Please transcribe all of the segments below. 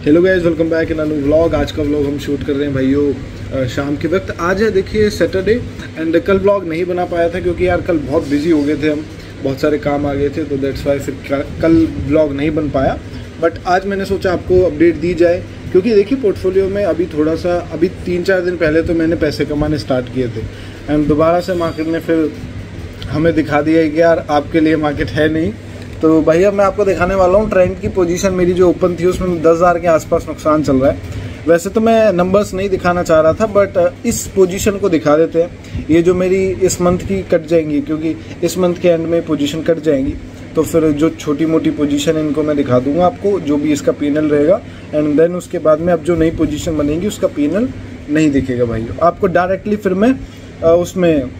Hello guys, welcome back in a new vlog. आज का vlog हम शूट कर रहे हैं भाइयों शाम के वक्त। आज है देखिए सैटरडे एंड कल व्लॉग नहीं बना पाया था क्योंकि यार कल बहुत बिजी हो गए थे हम, बहुत सारे काम आ गए थे, तो दैट्स वाई फिर कल व्लॉग नहीं बन पाया। बट आज मैंने सोचा आपको अपडेट दी जाए क्योंकि देखिए पोर्टफोलियो में अभी थोड़ा सा, अभी 3-4 दिन पहले तो मैंने पैसे कमाने स्टार्ट किए थे एंड दोबारा से मार्केट ने फिर हमें दिखा दिया कि यार आपके लिए मार्केट है नहीं। तो भैया मैं आपको दिखाने वाला हूँ ट्रेंड की पोजीशन मेरी जो ओपन थी उसमें 10,000 के आसपास नुकसान चल रहा है। वैसे तो मैं नंबर्स नहीं दिखाना चाह रहा था बट इस पोजीशन को दिखा देते हैं। ये जो मेरी इस मंथ की कट जाएंगी क्योंकि इस मंथ के एंड में पोजीशन कट जाएंगी, तो फिर जो छोटी मोटी पोजीशन इनको मैं दिखा दूंगा आपको, जो भी इसका पीएनएल रहेगा एंड देन उसके बाद में अब जो नई पोजीशन बनेगी उसका पीएनएल नहीं दिखेगा भाइयों आपको डायरेक्टली। फिर मैं उसमें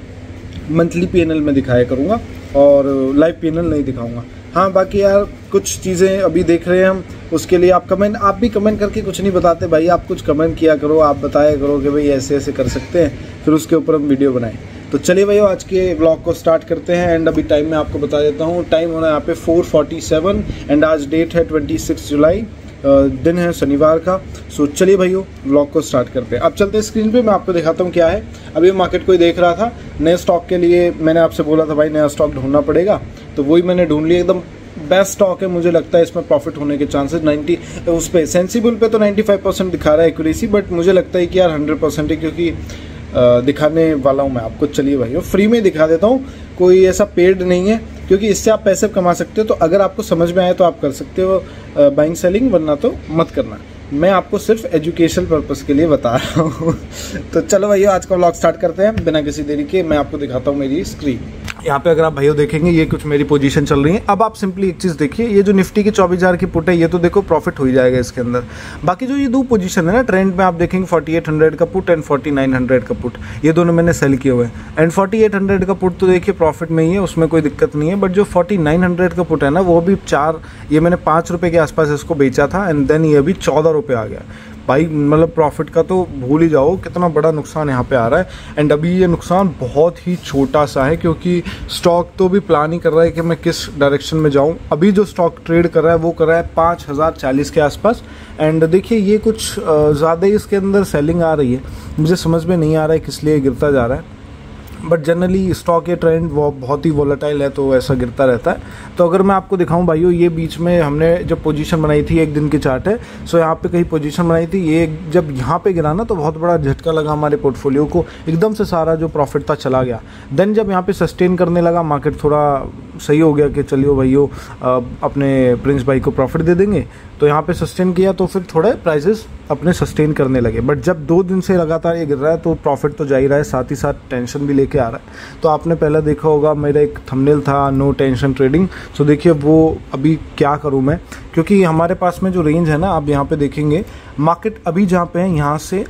मंथली पीएनएल में दिखाया करूँगा और लाइव पीएनएल नहीं दिखाऊंगा। हाँ बाकी यार कुछ चीज़ें अभी देख रहे हैं हम, उसके लिए आप भी कमेंट करके कुछ नहीं बताते भाई, आप कुछ कमेंट किया करो, आप बताया करो कि भाई ऐसे ऐसे कर सकते हैं, फिर उसके ऊपर हम वीडियो बनाएं। तो चलिए भाई आज के व्लॉग को स्टार्ट करते हैं एंड अभी टाइम मैं आपको बता देता हूँ। टाइम होना है यहाँ पे 4:47 एंड आज डेट है 26 जुलाई, दिन है शनिवार का। सो चलिए भाइयों व्लॉग को स्टार्ट करते हैं। अब चलते हैं स्क्रीन पे, मैं आपको दिखाता हूँ क्या है। अभी मार्केट कोई देख रहा था, नए स्टॉक के लिए मैंने आपसे बोला था भाई नया स्टॉक ढूंढना पड़ेगा, तो वही मैंने ढूंढ लिया। एकदम बेस्ट स्टॉक है, मुझे लगता है इसमें प्रॉफिट होने के चांसेस 90 उस पर सेंसिबल पे तो 95% दिखा रहा है एक्यूरेसी, बट मुझे लगता है कि यार 100% है क्योंकि दिखाने वाला हूँ मैं आपको। चलिए भाइयों फ्री में दिखा देता हूँ, कोई ऐसा पेड नहीं है क्योंकि इससे आप पैसे कमा सकते हो। तो अगर आपको समझ में आए तो आप कर सकते हो बाइंग सेलिंग, वरना तो मत करना। मैं आपको सिर्फ एजुकेशनल पर्पस के लिए बता रहा हूँ। तो चलो भैया आज का व्लॉग स्टार्ट करते हैं बिना किसी देरी के। मैं आपको दिखाता हूँ मेरी स्क्रीन। यहाँ पे अगर आप भैया देखेंगे ये कुछ मेरी पोजीशन चल रही है। अब आप सिंपली एक चीज़ देखिए, ये जो निफ्टी की 24,000 की पुट है ये तो देखो प्रॉफिट हो ही जाएगा इसके अंदर। बाकी जो ये दो पोजीशन है ना ट्रेंड में, आप देखेंगे 4800 का पुट एंड 4900 का पुट, ये दोनों मैंने सेल किए हुए हैं। एंड 4800 का पुट तो देखिए प्रॉफिट में ही है, उसमें कोई दिक्कत नहीं है। बट जो 4900 का पुट है ना वो भी ये मैंने 5 रुपये के आसपास इसको बेचा था एंड देन ये अभी 14 रुपये आ गया भाई। मतलब प्रॉफिट का तो भूल ही जाओ, कितना बड़ा नुकसान यहाँ पे आ रहा है। एंड अभी ये नुकसान बहुत ही छोटा सा है क्योंकि स्टॉक तो भी प्लान ही कर रहा है कि मैं किस डायरेक्शन में जाऊँ। अभी जो स्टॉक ट्रेड कर रहा है वो कर रहा है 5040 के आसपास। एंड देखिए ये कुछ ज़्यादा ही इसके अंदर सेलिंग आ रही है, मुझे समझ में नहीं आ रहा है किस लिए गिरता जा रहा है। बट जनरली स्टॉक ये ट्रेंड वो बहुत ही वोलेटाइल है तो ऐसा गिरता रहता है। तो अगर मैं आपको दिखाऊं भाइयों, ये बीच में हमने जब पोजीशन बनाई थी, एक दिन की चार्ट है, सो यहाँ पे कहीं पोजीशन बनाई थी, ये जब यहाँ पे गिरा ना तो बहुत बड़ा झटका लगा हमारे पोर्टफोलियो को, एकदम से सारा जो प्रॉफिट था चला गया। देन जब यहाँ पे सस्टेन करने लगा मार्केट, थोड़ा सही हो गया कि चलिए भाइयों अपने प्रिंस भाई को प्रॉफिट दे देंगे, तो यहाँ पे सस्टेन किया तो फिर थोड़े प्राइसेस अपने सस्टेन करने लगे। बट जब 2 दिन से लगातार ये गिर रहा है तो प्रॉफिट तो जा ही रहा है, साथ ही साथ टेंशन भी लेके आ रहा है। तो आपने पहले देखा होगा मेरा एक थंबनेल था नो टेंशन ट्रेडिंग, सो देखिए वो अभी क्या करूँ मैं, क्योंकि हमारे पास में जो रेंज है ना, आप यहाँ पे देखेंगे मार्केट अभी जहाँ पे है यहाँ से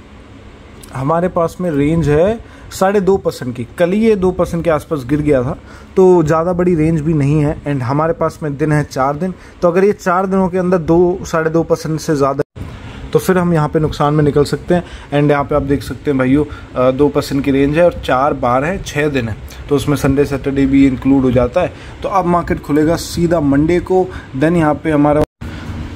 हमारे पास में रेंज है 2.5% की। कल ही ये 2% के आसपास गिर गया था, तो ज़्यादा बड़ी रेंज भी नहीं है। एंड हमारे पास में दिन है 4 दिन, तो अगर ये 4 दिनों के अंदर 2-2.5% से ज़्यादा तो फिर हम यहाँ पे नुकसान में निकल सकते हैं। एंड यहाँ पे आप देख सकते हैं भाइयों 2% की रेंज है और 4 बार है, 6 दिन है, तो उसमें संडे सैटरडे भी इंक्लूड हो जाता है। तो अब मार्केट खुलेगा सीधा मंडे को। देन यहाँ पे हमारा,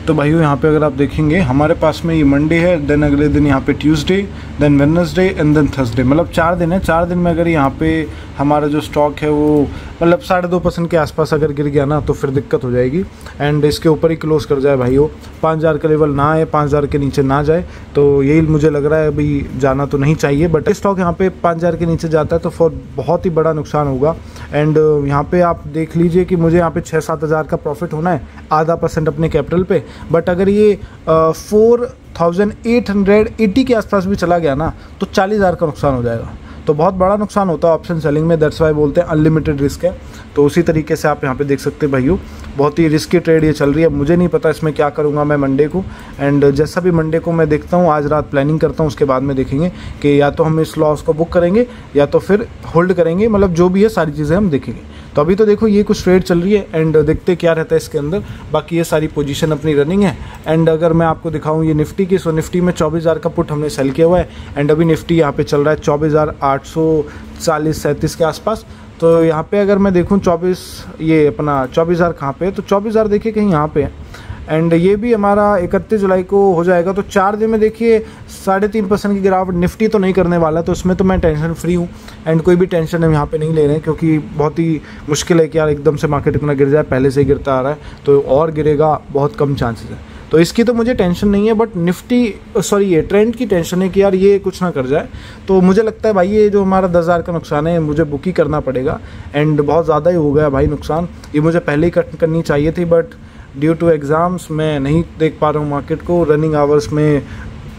तो भाइयों यहाँ पे अगर आप देखेंगे हमारे पास में ये मंडे है, देन अगले दिन यहाँ पे Tuesday, then Wednesday and then Thursday, मतलब 4 दिन है। 4 दिन में अगर यहाँ पे हमारा जो स्टॉक है वो मतलब 2.5% के आसपास अगर गिर गया ना तो फिर दिक्कत हो जाएगी। एंड इसके ऊपर ही क्लोज कर जाए भाइयों, 5000 का लेवल ना आए, 5000 के नीचे ना जाए, तो यही मुझे लग रहा है अभी जाना तो नहीं चाहिए। बट स्टॉक यहाँ पे 5000 के नीचे जाता है तो फिर बहुत ही बड़ा नुकसान होगा। एंड यहाँ पे आप देख लीजिए कि मुझे यहाँ पे 6-7 हज़ार का प्रॉफिट होना है, 0.5% अपने कैपिटल पे। बट अगर ये 4880 के आसपास भी चला गया ना तो 40,000 का नुकसान हो जाएगा, तो बहुत बड़ा नुकसान होता है ऑप्शन सेलिंग में। दैट्स वाई बोलते हैं अनलिमिटेड रिस्क है। तो उसी तरीके से आप यहाँ पे देख सकते हैं भाइयों, बहुत ही रिस्की ट्रेड ये चल रही है। मुझे नहीं पता इसमें क्या करूँगा मैं मंडे को, एंड जैसा भी मंडे को मैं देखता हूँ, आज रात प्लानिंग करता हूँ, उसके बाद में देखेंगे कि या तो हम इस लॉस को बुक करेंगे या तो फिर होल्ड करेंगे, मतलब जो भी है सारी चीज़ें हम देखेंगे। तो अभी तो देखो ये कुछ ट्रेड चल रही है एंड देखते क्या रहता है इसके अंदर। बाकी ये सारी पोजीशन अपनी रनिंग है। एंड अगर मैं आपको दिखाऊं ये निफ्टी की, सो निफ्टी में 24,000 का पुट हमने सेल किया हुआ है एंड अभी निफ्टी यहाँ पे चल रहा है 24,840-37 के आसपास। तो यहाँ पे अगर मैं देखूँ 24,000 कहाँ पे है, तो 24,000 देखिए कहीं यहाँ पे है। एंड ये भी हमारा 31 जुलाई को हो जाएगा। तो 4 दिन में देखिए 3.5% की गिरावट। निफ्टी तो नहीं करने वाला, तो इसमें तो मैं टेंशन फ्री हूँ एंड कोई भी टेंशन हम यहाँ पे नहीं ले रहे हैं, क्योंकि बहुत ही मुश्किल है कि यार एकदम से मार्केट इतना गिर जाए, पहले से ही गिरता आ रहा है, तो और गिरेगा, बहुत कम चांसेस है। तो इसकी तो मुझे टेंशन नहीं है, बट ये ट्रेंड की टेंशन है कि यार ये कुछ ना कर जाए। तो मुझे लगता है भाई ये जो हमारा 10,000 का नुकसान है मुझे बुक ही करना पड़ेगा, एंड बहुत ज़्यादा ही हो गया भाई नुकसान। ये मुझे पहले ही कट करनी चाहिए थी, बट ड्यू टू एग्ज़ाम्स मैं नहीं देख पा रहा हूँ मार्केट को, रनिंग आवर्स में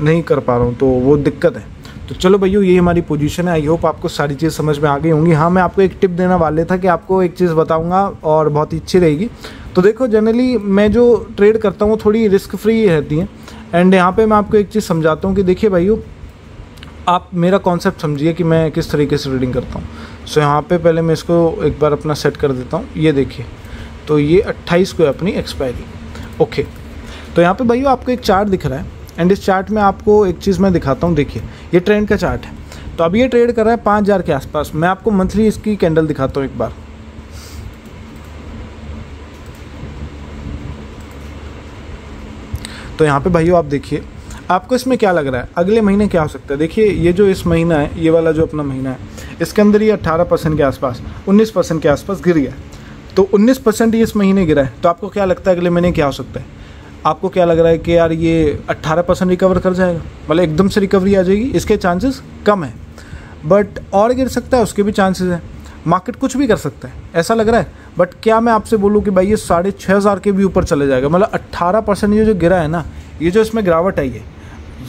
नहीं कर पा रहा हूँ, तो वो दिक्कत है। तो चलो भैया ये हमारी पोजीशन है। आई होप आपको सारी चीज़ समझ में आ गई होंगी। हाँ, मैं आपको एक टिप देना वाले था कि आपको एक चीज़ बताऊंगा और बहुत ही अच्छी रहेगी। तो देखो, जनरली मैं जो ट्रेड करता हूँ थोड़ी रिस्क फ्री रहती है, एंड यहाँ पे मैं आपको एक चीज़ समझाता हूँ कि देखिए भाइयों, आप मेरा कॉन्सेप्ट समझिए कि मैं किस तरीके से ट्रेडिंग करता हूँ। सो यहाँ पे पहले मैं इसको एक बार अपना सेट कर देता हूँ। ये देखिए, तो ये 28 को है अपनी एक्सपायरी। ओके, तो यहाँ पे भाइयों आपको एक चार्ट दिख रहा है, एंड इस चार्ट में आपको एक चीज़ मैं दिखाता हूँ। देखिए, ये ट्रेंड का चार्ट है। तो अब ये ट्रेड कर रहा है 5,000 के आसपास। मैं आपको मंथली इसकी कैंडल दिखाता हूँ एक बार। तो यहाँ पे भाइयों आप देखिए, आपको इसमें क्या लग रहा है अगले महीने क्या हो सकता है। देखिए, ये जो इस महीना है, ये वाला जो अपना महीना है, इसके अंदर ये 18% के आसपास, 19% के आसपास गिर गया। तो 19% ये इस महीने गिरा है। तो आपको क्या लगता है अगले महीने क्या हो सकता है? आपको क्या लग रहा है कि यार ये 18% रिकवर कर जाएगा, मतलब एकदम से रिकवरी आ जाएगी? इसके चांसेस कम है, बट और गिर सकता है, उसके भी चांसेस हैं। मार्केट कुछ भी कर सकता है, ऐसा लग रहा है। बट क्या मैं आपसे बोलूँ कि भाई ये 6,500 के भी ऊपर चले जाएगा? मतलब 18% ये जो गिरा है ना, ये जो इसमें गिरावट आई है,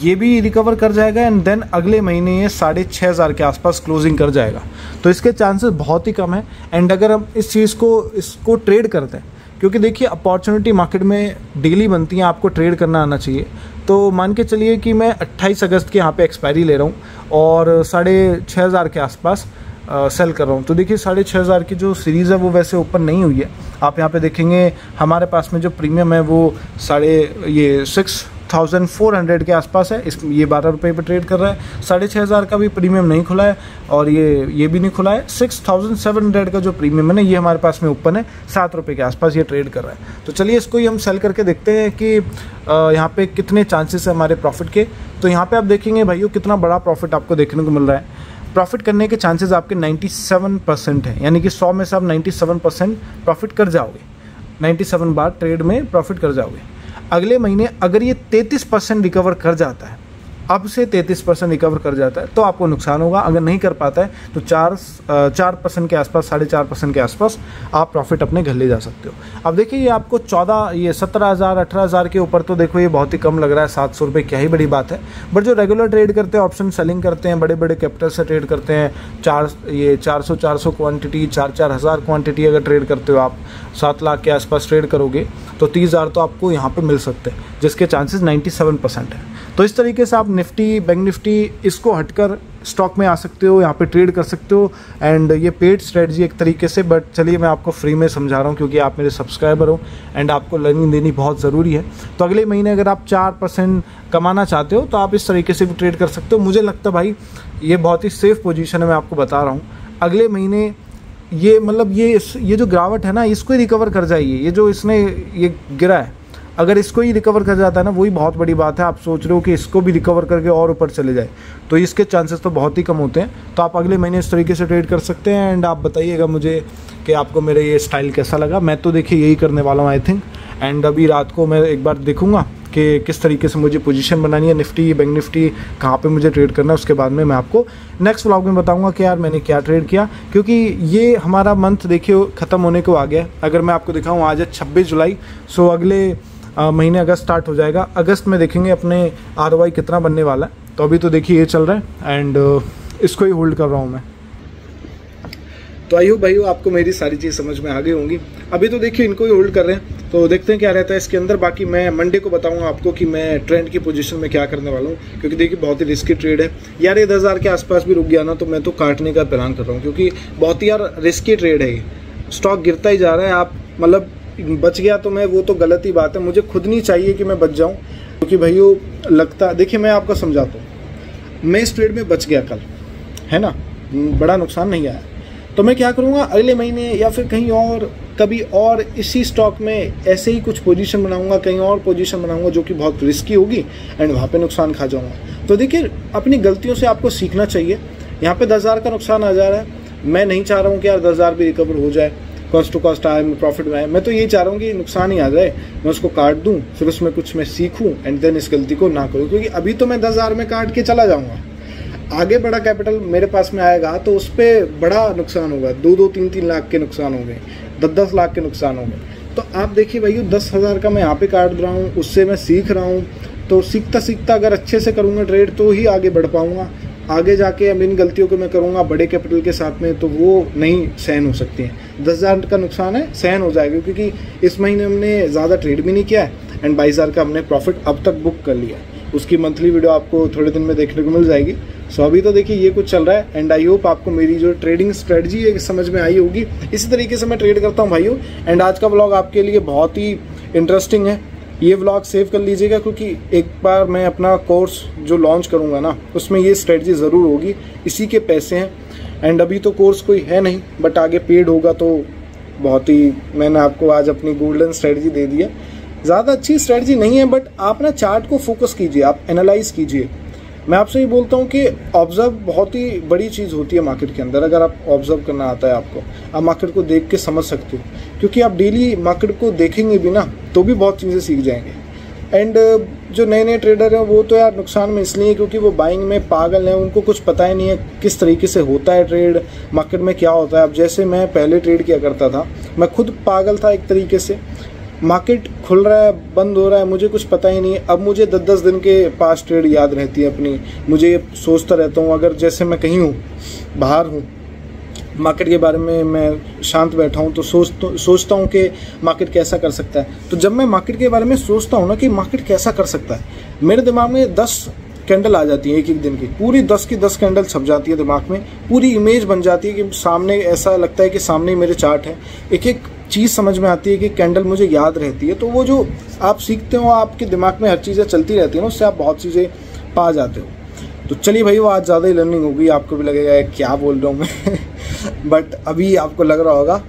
ये भी रिकवर कर जाएगा, एंड देन अगले महीने ये 6,500 के आसपास क्लोजिंग कर जाएगा। तो इसके चांसेस बहुत ही कम है। एंड अगर हम इस चीज़ को इसको ट्रेड करते हैं, क्योंकि देखिए अपॉर्चुनिटी मार्केट में डेली बनती है, आपको ट्रेड करना आना चाहिए। तो मान के चलिए कि मैं 28 अगस्त के यहाँ पे एक्सपायरी ले रहा हूँ और 6,500 के आसपास सेल कर रहा हूँ। तो देखिए 6,500 की जो सीरीज़ है वो वैसे ओपन नहीं हुई है। आप यहाँ पे देखेंगे हमारे पास में जो प्रीमियम है वो 6,400 के आसपास है। ये 12 रुपये पर ट्रेड कर रहा है। 6,500 का भी प्रीमियम नहीं खुला है, और ये भी नहीं खुला है। 6,700 का जो प्रीमियम है ना, ये हमारे पास में ओपन है, 7 रुपये के आसपास ये ट्रेड कर रहा है। तो चलिए इसको ही हम सेल करके देखते हैं कि यहाँ पे कितने चांसेस है हमारे प्रॉफिट के। तो यहाँ पे आप देखेंगे भाइयों कितना बड़ा प्रॉफिट आपको देखने को मिल रहा है। प्रॉफिट करने के चांसेस आपके 97% है, यानी कि 100 में से आप 97% प्रॉफिट कर जाओगे। 97 बार ट्रेड में प्रॉफिट कर जाओगे। अगले महीने अगर ये 33% रिकवर कर जाता है, अब से 33% रिकवर कर जाता है, तो आपको नुकसान होगा। अगर नहीं कर पाता है तो 4% के आसपास, 4.5% के आसपास आप प्रॉफिट अपने घर ले जा सकते हो। अब देखिए ये आपको 17,000 18,000 के ऊपर तो देखो ये बहुत ही कम लग रहा है। 700 रुपये क्या ही बड़ी बात है। बट जो रेगुलर ट्रेड करते हैं, ऑप्शन सेलिंग करते हैं, बड़े बड़े कैपिटल से ट्रेड करते हैं, 400 क्वान्टिटी, 4 हज़ार क्वान्टिटी अगर ट्रेड करते हो आप, 7 लाख के आसपास ट्रेड करोगे तो 30,000 तो आपको यहाँ पर मिल सकते हैं, जिसके चांसेस 97% है। तो इस तरीके से आप निफ्टी, बैंक निफ्टी, इसको हटकर स्टॉक में आ सकते हो, यहाँ पे ट्रेड कर सकते हो। एंड ये पेड स्ट्रेटजी एक तरीके से, बट चलिए मैं आपको फ्री में समझा रहा हूँ क्योंकि आप मेरे सब्सक्राइबर हो एंड आपको लर्निंग देनी बहुत ज़रूरी है। तो अगले महीने अगर आप 4% कमाना चाहते हो तो आप इस तरीके से भी ट्रेड कर सकते हो। मुझे लगता है भाई ये बहुत ही सेफ पोजीशन है, मैं आपको बता रहा हूँ। अगले महीने ये मतलब ये जो गिरावट है ना, इसको ही रिकवर कर जाइए। ये जो इसने ये गिरा है, अगर इसको ही रिकवर कर जाता है ना, वही बहुत बड़ी बात है। आप सोच रहे हो कि इसको भी रिकवर करके और ऊपर चले जाए, तो इसके चांसेस तो बहुत ही कम होते हैं। तो आप अगले महीने इस तरीके से ट्रेड कर सकते हैं। एंड आप बताइएगा मुझे कि आपको मेरा ये स्टाइल कैसा लगा। मैं तो देखिए यही करने वाला हूँ आई थिंक। एंड अभी रात को मैं एक बार देखूँगा कि किस तरीके से मुझे पोजीशन बनानी है, निफ्टी, बैंक निफ्टी, कहाँ पे मुझे ट्रेड करना है। उसके बाद में मैं आपको नेक्स्ट व्लॉग में बताऊंगा कि यार मैंने क्या ट्रेड किया, क्योंकि ये हमारा मंथ देखिए ख़त्म होने को आ गया है। अगर मैं आपको दिखाऊँ, आज है 26 जुलाई। सो अगले महीने अगस्त स्टार्ट हो जाएगा। अगस्त में देखेंगे अपने ROI कितना बनने वाला है। तो अभी तो देखिए ये चल रहा है एंड इसको ही होल्ड कर रहा हूँ मैं। तो आई होप भाइयों आपको मेरी सारी चीज़ समझ में आ गई होंगी। अभी तो देखिए इनको ही होल्ड कर रहे हैं, तो देखते हैं क्या रहता है इसके अंदर। बाकी मैं मंडे को बताऊंगा आपको कि मैं ट्रेंड की पोजीशन में क्या करने वाला हूँ, क्योंकि देखिए बहुत ही रिस्की ट्रेड है यार। ये 10,000 के आसपास भी रुक गया ना, तो मैं तो काटने का प्लान कर रहा हूँ, क्योंकि बहुत ही यार रिस्की ट्रेड है ये। स्टॉक गिरता ही जा रहा है, आप मतलब बच गया तो मैं वो तो गलत ही बात है। मुझे खुद नहीं चाहिए कि मैं बच जाऊं, क्योंकि भाइयों लगता, देखिए मैं आपको समझाता हूँ। मैं इस ट्रेड में बच गया कल, है ना, बड़ा नुकसान नहीं आया। तो मैं क्या करूँगा अगले महीने या फिर कहीं और कभी और इसी स्टॉक में ऐसे ही कुछ पोजीशन बनाऊंगा, कहीं और पोजीशन बनाऊंगा जो कि बहुत रिस्की होगी एंड वहाँ पे नुकसान खा जाऊंगा। तो देखिए, अपनी गलतियों से आपको सीखना चाहिए। यहाँ पे 10,000 का नुकसान आ जा रहा है, मैं नहीं चाह रहा हूँ कि यार 10,000 भी रिकवर हो जाए, कॉस्ट टू कॉस्ट आए, प्रॉफिट में आए। मैं तो यही चाह रहा हूँ कि नुकसान ही आ जाए, मैं उसको काट दूँ, फिर उसमें कुछ मैं सीखूँ एंड देन इस गलती को ना करूँ। क्योंकि अभी तो मैं 10,000 में काट के चला जाऊँगा, आगे बड़ा कैपिटल मेरे पास में आएगा तो उस पर बड़ा नुकसान होगा, 2-2, 3-3 लाख के नुकसान होंगे, 10-10 लाख के नुकसान होंगे। तो आप देखिए भाई, 10,000 का मैं यहाँ पे काट रहा हूँ, उससे मैं सीख रहा हूँ। तो सीखता सीखता अगर अच्छे से करूँगा ट्रेड तो ही आगे बढ़ पाऊँगा। आगे जाके अब इन गलतियों को मैं करूँगा बड़े कैपिटल के साथ में तो वो नहीं सहन हो सकती हैं। 10,000 का नुकसान है, सहन हो जाएगा, क्योंकि इस महीने हमने ज़्यादा ट्रेड भी नहीं किया है एंड 22,000 का हमने प्रॉफिट अब तक बुक कर लिया है। उसकी मंथली वीडियो आपको थोड़े दिन में देखने को मिल जाएगी। सो अभी तो देखिए ये कुछ चल रहा है एंड आई होप आपको मेरी जो ट्रेडिंग स्ट्रेटजी है समझ में आई होगी। इसी तरीके से मैं ट्रेड करता हूँ भाइयों। एंड आज का व्लॉग आपके लिए बहुत ही इंटरेस्टिंग है, ये व्लॉग सेव कर लीजिएगा, क्योंकि एक बार मैं अपना कोर्स जो लॉन्च करूँगा ना, उसमें ये स्ट्रेटजी ज़रूर होगी। इसी के पैसे हैं एंड अभी तो कोर्स कोई है नहीं, बट आगे पेड होगा तो बहुत ही, मैंने आपको आज अपनी गोल्डन स्ट्रेटजी दे दी है। ज़्यादा अच्छी स्ट्रेटजी नहीं है, बट आप ना चार्ट को फोकस कीजिए, आप एनालाइज कीजिए। मैं आपसे ये बोलता हूँ कि ऑब्जर्व बहुत ही बड़ी चीज़ होती है मार्केट के अंदर। अगर आप ऑब्जर्व करना आता है आपको, आप मार्केट को देख के समझ सकते हो, क्योंकि आप डेली मार्केट को देखेंगे भी ना तो भी बहुत चीज़ें सीख जाएंगे। एंड जो नए नए ट्रेडर हैं वो तो यार नुकसान में इसलिए क्योंकि वो बाइंग में पागल हैं, उनको कुछ पता ही नहीं है किस तरीके से होता है ट्रेड, मार्केट में क्या होता है। अब जैसे मैं पहले ट्रेड किया करता था, मैं खुद पागल था एक तरीके से, मार्केट खुल रहा है बंद हो रहा है मुझे कुछ पता ही नहीं है। अब मुझे 10-10 दिन के पास ट्रेड याद रहती है अपनी, मुझे सोचता रहता हूँ, अगर जैसे मैं कहीं हूँ, बाहर हूँ, मार्केट के बारे में मैं शांत बैठा हूँ तो सोचता हूँ कि मार्केट कैसा कर सकता है। तो जब मैं मार्केट के बारे में सोचता हूँ ना कि मार्केट कैसा कर सकता है, मेरे दिमाग में 10 कैंडल आ जाती है एक एक दिन की, पूरी 10 की 10 कैंडल छप जाती है दिमाग में, पूरी इमेज बन जाती है कि सामने, ऐसा लगता है कि सामने ही मेरे चार्ट है। एक एक चीज़ समझ में आती है कि कैंडल मुझे याद रहती है। तो वो जो आप सीखते हो, आपके दिमाग में हर चीज़ें चलती रहती है ना, उससे आप बहुत चीज़ें पा जाते हो। तो चलिए भाई, वो आज ज़्यादा ही लर्निंग होगी, आपको भी लगेगा क्या बोल रहा हूँ मैं बट अभी आपको लग रहा होगा,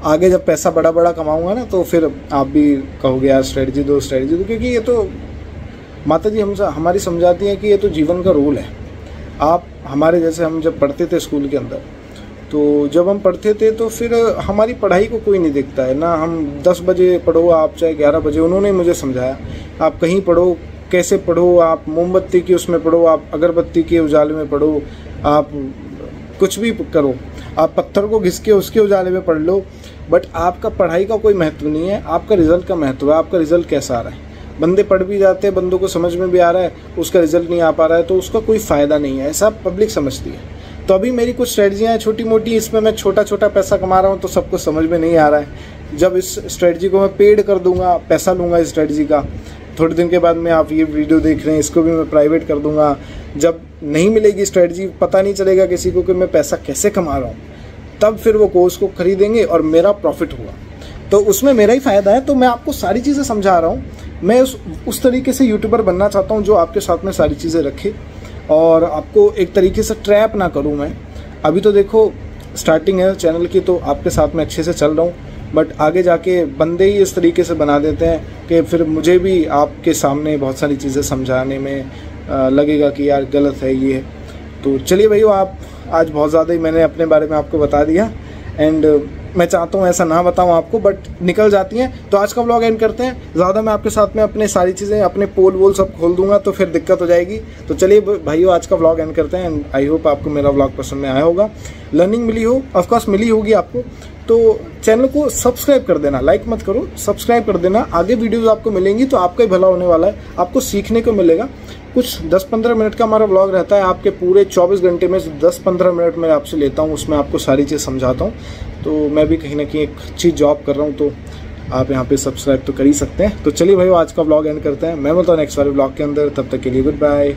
आगे जब पैसा बड़ा बड़ा कमाऊँगा ना तो फिर आप भी कहोगे यार स्ट्रेटजी दो, स्ट्रेटजी दो। क्योंकि ये तो माता जी हमारी समझाती हैं कि ये तो जीवन का रूल है। आप हमारे जैसे, हम जब पढ़ते थे स्कूल के अंदर, तो जब हम पढ़ते थे तो फिर हमारी पढ़ाई को कोई नहीं देखता है ना, हम 10 बजे पढ़ो आप चाहे 11 बजे, उन्होंने मुझे समझाया आप कहीं पढ़ो, कैसे पढ़ो, आप मोमबत्ती की उसमें पढ़ो, आप अगरबत्ती के उजाले में पढ़ो, आप कुछ भी करो, आप पत्थर को घिस के उसके उजाले में पढ़ लो, बट आपका पढ़ाई का कोई महत्व नहीं है, आपका रिजल्ट का महत्व है, आपका रिजल्ट कैसा आ रहा है। बंदे पढ़ भी जाते हैं, बंदों को समझ में भी आ रहा है, उसका रिजल्ट नहीं आ पा रहा है, तो उसका कोई फ़ायदा नहीं है, ऐसा पब्लिक समझती है। तो अभी मेरी कुछ स्ट्रेटजियाँ हैं छोटी मोटी, इसमें मैं छोटा छोटा पैसा कमा रहा हूँ तो सबको समझ में नहीं आ रहा है। जब इस स्ट्रेटजी को मैं पेड कर दूंगा, पैसा लूँगा इस स्ट्रेटजी का, थोड़े दिन के बाद में आप ये वीडियो देख रहे हैं इसको भी मैं प्राइवेट कर दूंगा। जब नहीं मिलेगी स्ट्रेटजी, पता नहीं चलेगा किसी को कि मैं पैसा कैसे कमा रहा हूँ, तब फिर वो कोर्स को खरीदेंगे और मेरा प्रॉफिट होगा, तो उसमें मेरा ही फ़ायदा है। तो मैं आपको सारी चीज़ें समझा रहा हूँ, मैं उस तरीके से यूट्यूबर बनना चाहता हूँ जो आपके साथ में सारी चीज़ें रखे और आपको एक तरीके से ट्रैप ना करूँ मैं। अभी तो देखो स्टार्टिंग है चैनल की, तो आपके साथ में अच्छे से चल रहा हूँ, बट आगे जाके बंदे ही इस तरीके से बना देते हैं कि फिर मुझे भी आपके सामने बहुत सारी चीज़ें समझाने में लगेगा कि यार गलत है ये। तो चलिए भैया, आप आज बहुत ज़्यादा ही मैंने अपने बारे में आपको बता दिया एंड मैं चाहता हूँ ऐसा ना बताऊँ आपको, बट निकल जाती हैं। तो आज का व्लॉग एंड करते हैं। ज़्यादा मैं आपके साथ में अपने सारी चीज़ें, अपने पोल वोल सब खोल दूंगा तो फिर दिक्कत हो जाएगी। तो चलिए भाइयों, आज का व्लॉग एंड करते हैं एंड आई होप आपको मेरा व्लॉग पसंद में आया होगा, लर्निंग मिली हो, ऑफकोर्स मिली होगी आपको। तो चैनल को सब्सक्राइब कर देना, लाइक मत करो, सब्सक्राइब कर देना। आगे वीडियोज़ आपको मिलेंगी तो आपका ही भला होने वाला है, आपको सीखने को मिलेगा। कुछ 10-15 मिनट का हमारा व्लॉग रहता है, आपके पूरे 24 घंटे में 10-15 मिनट मैं आपसे लेता हूँ, उसमें आपको सारी चीज़ समझाता हूँ। तो मैं भी कहीं ना कहीं एक अच्छी जॉब कर रहा हूँ, तो आप यहाँ पे सब्सक्राइब तो कर ही सकते हैं। तो चलिए भाई, आज का व्लॉग एंड करते हैं। मैं मिलता हूँ नेक्स्ट वाले व्लॉग के अंदर, तब तक के लिए गुड बाय।